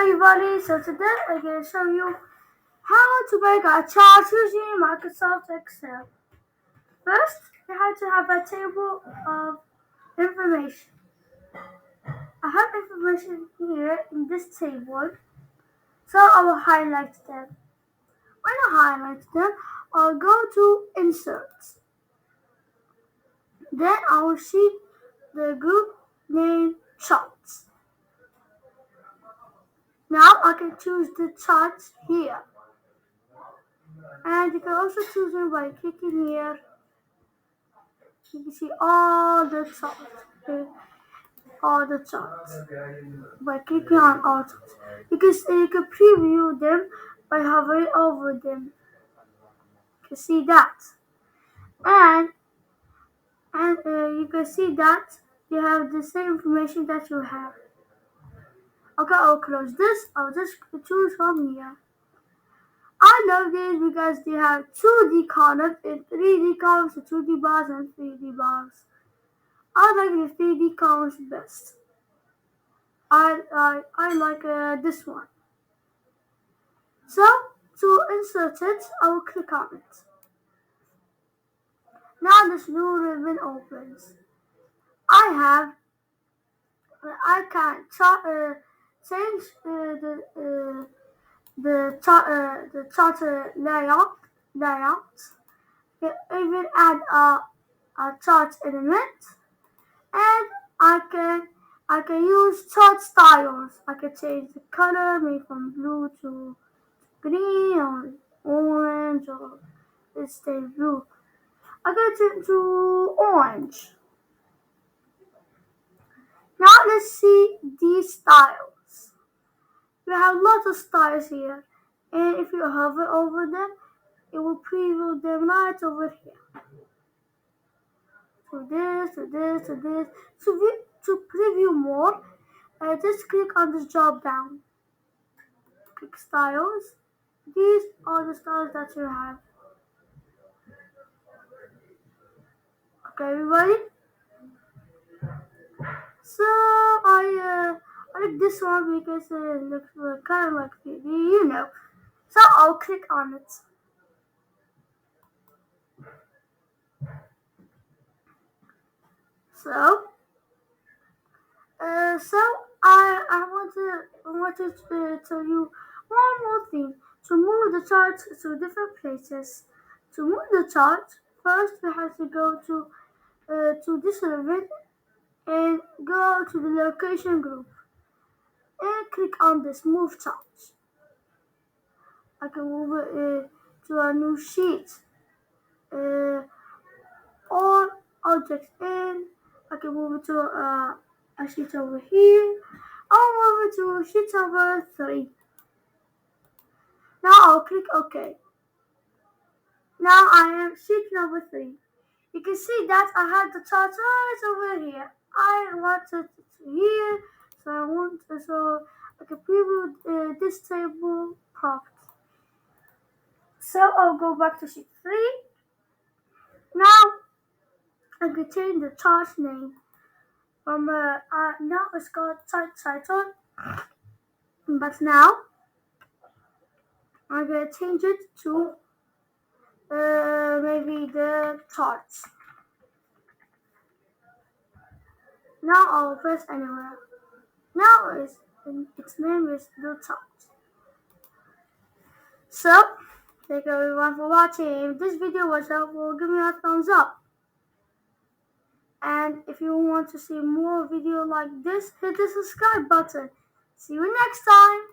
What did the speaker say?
everybody, so today I'm going to show you how to make a chart using Microsoft Excel. First, you have to have a table of information. I have information here in this table, so I will highlight them. When I highlight them, I'll go to Insert. Then I will see the group name Charts. Now I can choose the charts here. And you can also choose them by clicking here. You can see all the charts. Okay? All the charts. By clicking on all charts. You can preview them by hovering over them. You can see that. And you can see that you have the same information that you have. Okay, I'll close this. I'll just choose from here. I love these because they have 2D columns and 3D columns, 2D bars and 3D bars. I like the 3D columns best. I like this one. So to insert it, I will click on it. Now this new ribbon opens. I can change the chart layout. You even add a chart element, and I can use chart styles. I can change the color, maybe from blue to green or orange, or it stays blue. I can change to orange. Now let's see these styles. We have lots of styles here, and if you hover over them, it will preview them right over here. So this, to this, to this. To preview more, just click on this drop down. Click styles. These are the styles that you have. Okay, everybody. So I like this one because it looks kind of like 3D. So I'll click on it. So I wanted to tell you one more thing. To move the chart to different places. To move the chart, first we have to go to this ribbon and go to the location group and click on this move chart. I can move it to a new sheet or objects in. I can move it to a sheet over here. I'll move it to sheet number 3. Now I'll click OK. Now I am sheet number 3. You can see that I have the chart right over here. I want it here, so I can preview this table properly. So I'll go back to sheet 3. Now I can change the chart name from now it's called title, but now I'm gonna change it to maybe the charts. Now I'll press anywhere. Now its name is the chart. So thank you everyone for watching. If this video was helpful, give me a thumbs up. And if you want to see more videos like this, hit the subscribe button. See you next time.